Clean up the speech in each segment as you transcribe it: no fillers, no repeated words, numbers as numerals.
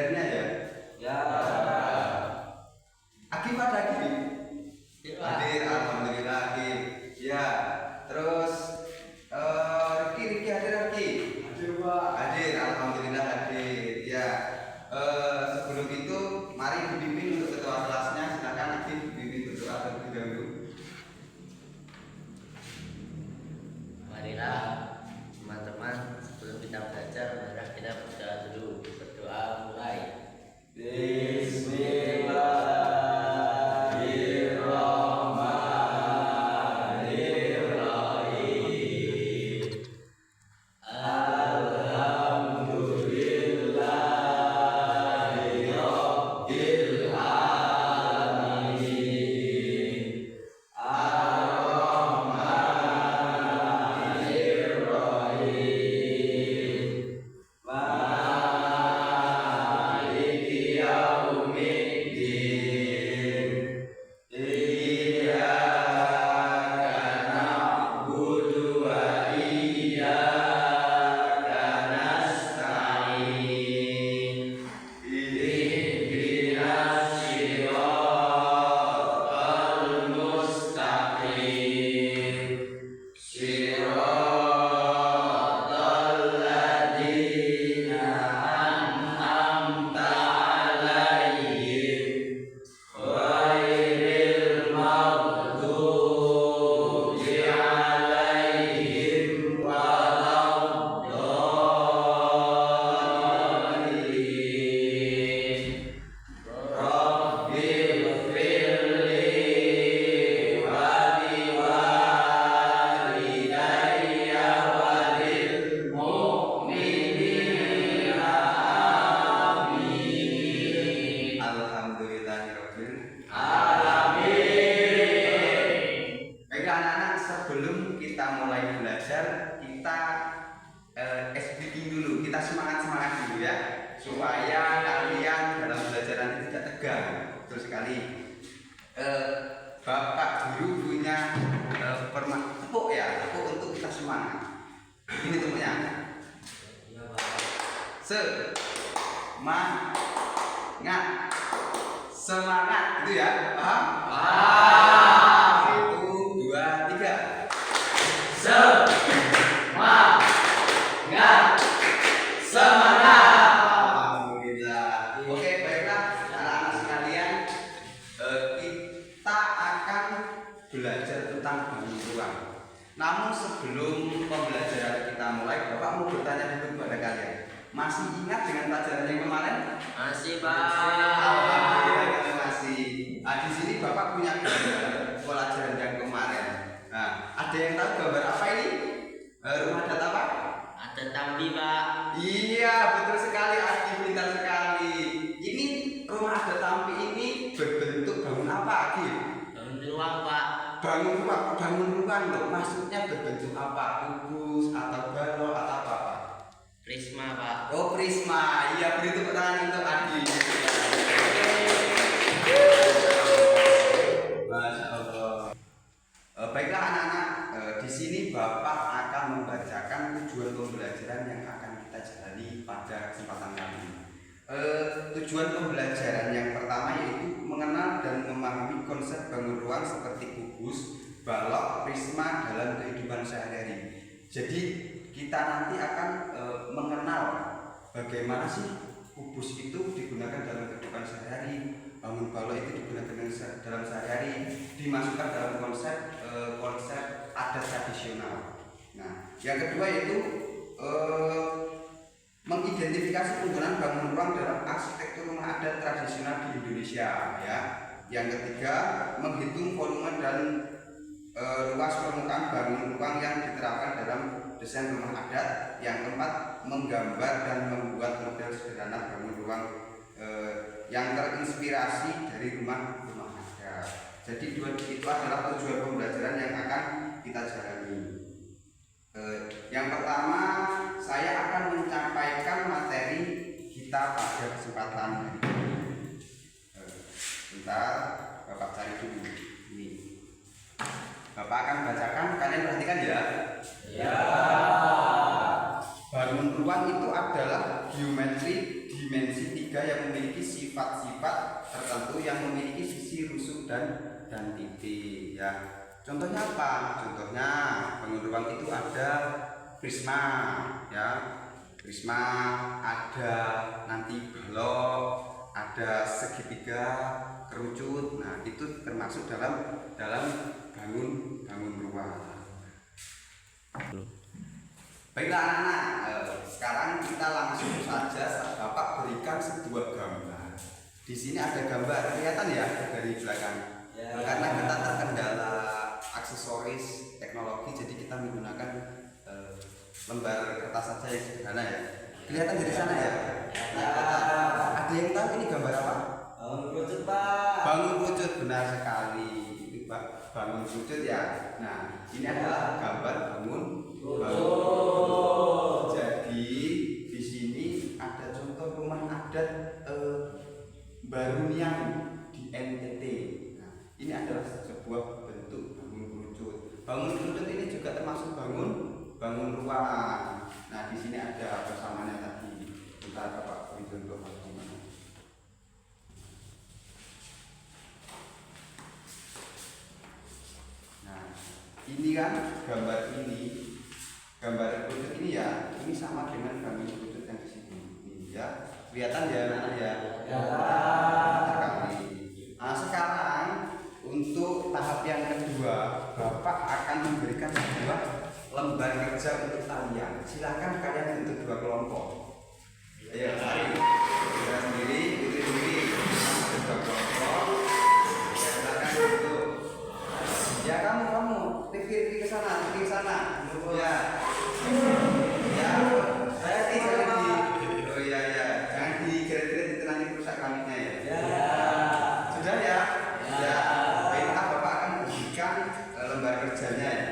hadirnya ya. Ya. Agif ada Agif? Hadir, alhamdulillah Agif. Ya. Terus Riki hadir Riki? Hadir Pak. Hadir, alhamdulillah hadir. Ya. Sebelum itu mari dipimpin untuk ketua kelasnya. Silakan Agif dipimpin berdoa terlebih dahulu. Marilah teman-teman, sebelum kita belajar, marilah kita berdoa dulu. Berdoa mulai. Semangat itu ya, paham? Satu, dua, tiga. Semangat. Semangat. Alhamdulillah. Oke, baiklah anak-anak sekalian, kita akan belajar tentang bangun ruang. Namun sebelum pembelajaran kita mulai, Bapak mau bertanya dulu kepada kalian. Masih ingat dengan pelajaran yang kemarin? Masih, Pak. Alhamdulillah kita masih. Di sini Bapak punya gambar pelajaran yang kemarin. Nah, ada yang tahu gambar apa ini? Rumah adat apa? Ada tambi, Pak. Iya, betul sekali, Adi, pintar sekali. Ini rumah adat Tampi ini berbentuk bangun apa, Adi? Bangun ruang, Pak. Bangun ruang loh. Maksudnya berbentuk apa? Kubus atau balok atau apa, Pak? Prisma, Pak. Oh, prisma. Iya, beri tepuk tangan untuk Adi. Masya Allah. Baiklah anak-anak, di sini Bapak akan membacakan tujuan pembelajaran yang akan kita jalani pada kesempatan kali ini. Tujuan pembelajaran yang pertama yaitu mengenal dan memahami konsep bangun ruang seperti kubus, balok, prisma dalam kehidupan sehari-hari. Jadi kita nanti akan mengenal bagaimana sih kubus itu digunakan dalam kehidupan sehari-hari, bangun balok itu digunakan dalam sehari-hari, dimasukkan dalam konsep adat tradisional. Nah, yang kedua yaitu mengidentifikasi penggunaan bangun ruang dalam arsitektur rumah adat tradisional di Indonesia, ya. Yang ketiga, menghitung volume dan luas permukaan bangun ruang yang diterapkan dalam desain rumah adat. Yang keempat, menggambar dan membuat model sederhana bangun ruang yang terinspirasi dari rumah adat. Jadi itu adalah tujuan pembelajaran yang akan kita jalani. Yang pertama, saya akan menyampaikan materi kita pada kesempatan hari ini. Bentar, Bapak cari dulu. Ini Bapak akan bacakan, kalian perhatikan ya. Ya. Bangun ruang itu adalah geometri di dimensi 3 yang memiliki sifat-sifat tertentu yang memiliki sisi rusuk dan titik ya. Contohnya apa? Contohnya bangun ruang itu ada prisma ya. Prisma ada nanti balok, ada segitiga, kerucut. Nah, itu termasuk dalam bangun ruang. Baiklah anak-anak, sekarang kita langsung saja Bapak berikan sebuah gambar. Di sini ada gambar, kelihatan ya dari belakang. Ya. Karena kita terkendala aksesoris teknologi, jadi kita menggunakan lembar kertas saja yang sederhana ya. Kelihatan dari sana ya. Ada yang tahu ini gambar apa? Bangun kerucut, Pak. Bangun kerucut, benar sekali. Itu bangun kerucut ya. Nah, ini adalah gambar bangun kerucut. Jadi di sini ada contoh rumah adat Baruniang di NTT. Nah, ini adalah sebuah bentuk bangun kerucut. Bangun kerucut ini juga termasuk bangun ruang. Nah, di sini ada persamaannya tadi. Bentar Bapak beri contoh bagaimana. Nah, ini kan gambar kerucut ini ya, ini sama dengan bangun kerucut yang di sini. Ini ya, kelihatan ya anak ya. Nah, sekarang untuk tahap yang kedua, Bapak akan memberikan sebuah lembar kerja untuk kalian. Silakan kalian bentuk 2 kelompok. Ayo, mari. Kita sendiri, putri sendiri. 2 kelompok. Ya, silakan bentuk. Ya kamu, Rifki ke sana, Ya. Ya, saya jangan oh iya ya, jangan digeret-geret itu nanti rusak keramiknya ya. Sudah ya? Ya. Baiklah, Bapak akan berikan lembar kerjanya ya.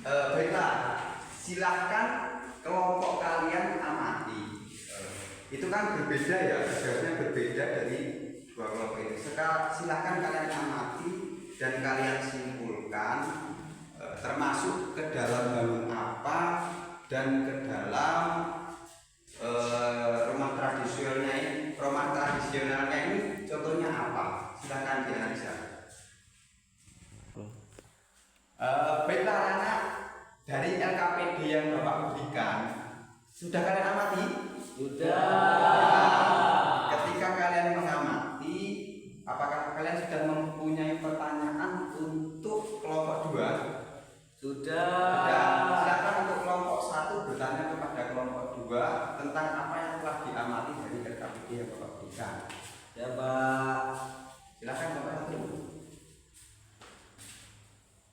Baiklah, silahkan kelompok kalian amati. Itu kan berbeda ya, sebenarnya berbeda dari 2 kelompok ini. Sekarang silahkan kalian amati dan kalian simpulkan, termasuk ke dalam bangun apa dan ke dalam rumah tradisionalnya ini contohnya apa? Silahkan dianalisa. Baiklah anak, dari LKPD yang Bapak berikan, sudah kalian amati? Sudah. Ketika kalian mengamati, apakah kalian sudah mempunyai pertanyaan untuk kelompok 2? Sudah. Silakan untuk kelompok 1 bertanya kepada kelompok 2 tentang apa yang telah diamati dari LKPD yang Bapak berikan. Ya, Pak. Silakan Bapak 1.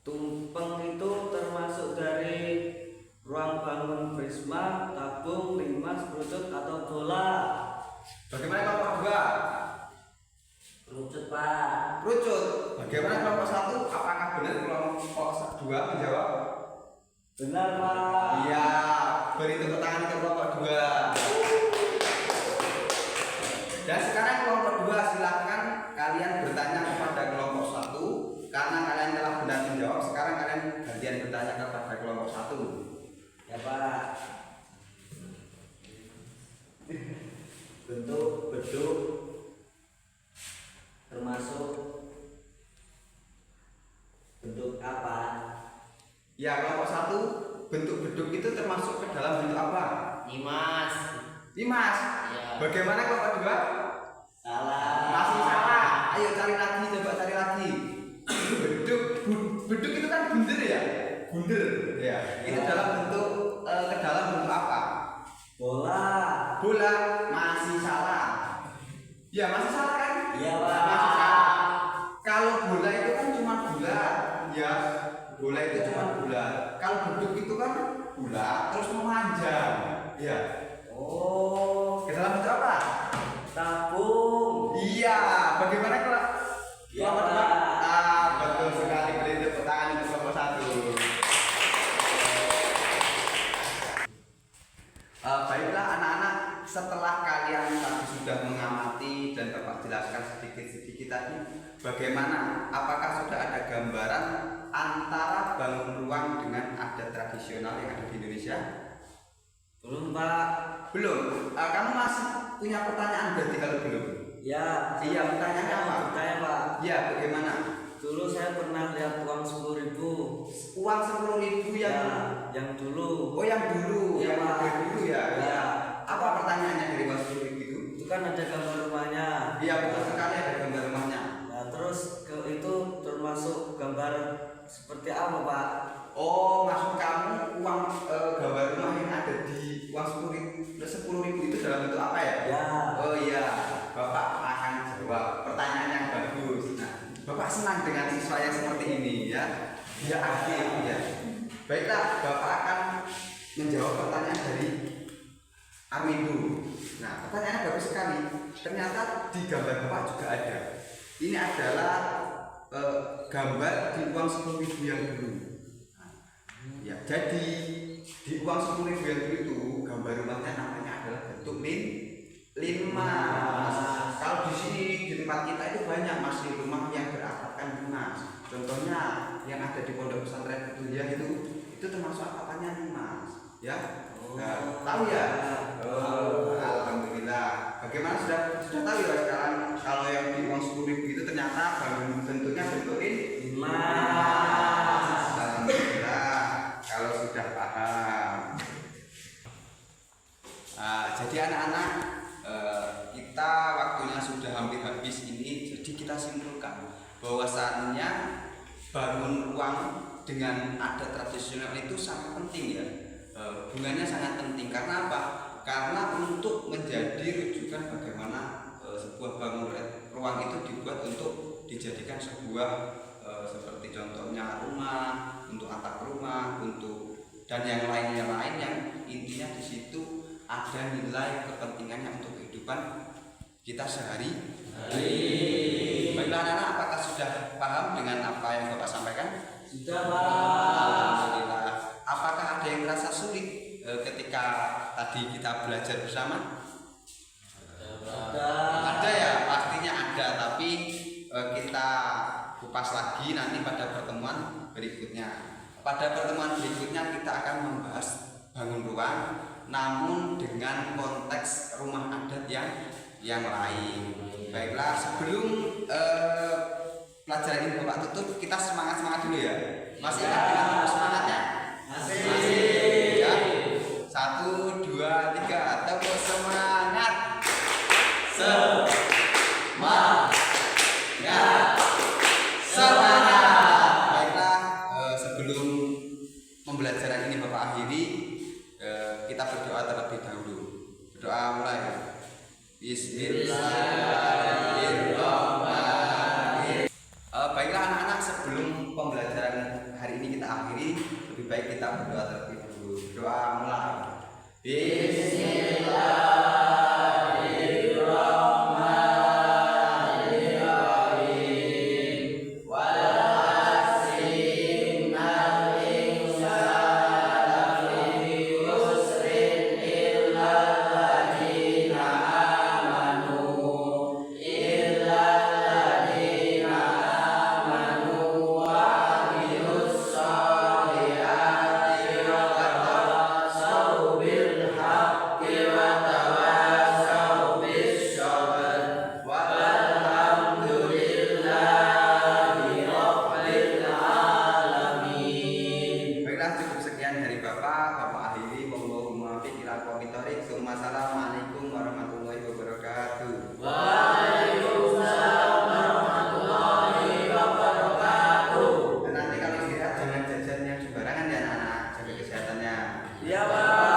Tumpeng itu termasuk dari ruang bangun prisma, tabung, limas, kerucut atau bola. Bagaimana kelompok 2? Kerucut, Pak. Kerucut. Bagaimana kelompok 1? Apakah benar kelompok 2 menjawab? Benar, Pak. Iya, beri tepuk tangan ke kelompok 2. Dan sekarang kelompok 2 silahkan kalian bertanya kepada kelompok 1. Karena kalian telah benar menjawab, sekarang kalian gantian bertanya kepada kelompok 1. Ya, Pak. Bentuk beduk termasuk bentuk apa? Ya, kelompok 1, bentuk beduk itu termasuk ke dalam bentuk apa? Limas. Limas. Ya. Bagaimana kelompok 2? Salah. Masih salah. Ayo cari lagi, coba cari lagi. Beduk itu kan bunder ya? Bunder ya. Itu dalam bentuk ke dalam bentuk apa? Bola. Bola. Masih salah. Ya, masih salah kan? Iya, Pak. Masih salah. Kalau bola itu kan cuma bola, ya. Bola itu cuma bola. Kalau beduk itu kan bola terus memanjang. Ya. Oh, Ke dalam bentuk apa? tabung. Iya. Bagaimana kalau Iya, kelompok Pak. dua? Betul sekali. Beri tepuk tangan untuk kelompok 1. Baiklah anak-anak, setelah kalian sudah mengamati dan Bapak jelaskan sedikit-sedikit tadi, bagaimana? Apakah sudah ada gambaran antara bangun ruang dengan adat tradisional yang ada di Indonesia? Belum Pak. Belum. Kamu masih punya pertanyaan berarti kalau belum? Ya. Iya, pertanyaannya apa? Saya Pak. Iya, bagaimana? Dulu saya pernah lihat uang 10.000. Uang 10.000 yang yang dulu. Oh, yang dulu, Ya, yang Pak. dulu ya. Ya. Apa pertanyaannya dari uang 10.000 itu? Itu kan ada gambar rumahnya. Iya, betul sekali ada gambar rumahnya. Nah, terus itu termasuk gambar seperti apa Pak? Oh, maksud kamu uang gambar rumah yang ada di uang 10.000 itu dalam bentuk apa ya? Ya. Oh iya, Bapak akan jawab pertanyaan yang bagus. Nah, Bapak senang dengan siswa yang seperti ini ya. Dia aktif ya. Baiklah, Bapak akan menjawab pertanyaan dari Armindo. Nah, pertanyaannya bagus sekali. Ternyata di gambar Bapak juga ada. Ini adalah gambar di uang 10.000 yang dulu. Ya, jadi di uang 10.000 yang dulu itu gambar rumahnya namanya adalah bentuk limas. Kalau di sini di tempat kita itu banyak masih rumah yang beratapkan limas. Contohnya yang ada di Pondok Pesantren Betuliyah itu termasuk atapannya limas. Ya, nah, tahu ya? Oh, alhamdulillah. Bagaimana sudah tahu ya sekarang kalau yang di uang 10.000 itu ternyata bentuknya bentuk limas. Alhamdulillah kalau sudah paham. Jadi anak-anak, kita waktunya sudah hampir habis ini. Jadi kita simpulkan bahwasannya bangun ruang dengan adat tradisional itu sangat penting ya. Hubungannya sangat penting karena apa? Karena untuk menjadi rujukan bagaimana sebuah bangun ruang itu dibuat untuk dijadikan sebuah seperti contohnya rumah, untuk atap rumah, untuk dan yang lain yang intinya di situ ada nilai kepentingannya untuk kehidupan kita sehari-hari. Baiklah anak-anak, apakah sudah paham dengan apa yang Bapak sampaikan? Sudah Pak. Alhamdulillah. Apakah ada yang merasa sulit ketika tadi kita belajar bersama? Ada ya, pastinya ada. Tapi kita kupas lagi nanti pada pertemuan berikutnya. Pada pertemuan berikutnya kita akan membahas bangun ruang, namun dengan konteks rumah adat yang lain. Baiklah, sebelum pelajaran ini Bapak tutup, kita semangat dulu ya. Masih ingat dengan semangatnya? Masih. Ya. 1, 2, 3, tepuk semangat. Semangat. Baiklah, sebelum pembelajaran ini Bapak akhiri, kita berdoa terlebih dahulu. Berdoa mulai. Bismillahirrahmanirrahim. Baiklah anak-anak, sebelum pembelajaran hari ini kita akhiri, lebih baik kita berdoa terlebih dahulu. Doa mulai. Assalamualaikum warahmatullahi wabarakatuh. Waalaikumsalam warahmatullahi wabarakatuh. Dan nanti kalau istirahat jangan jajan yang sembarangan ya anak-anak, jaga kesehatannya. Iya Pak.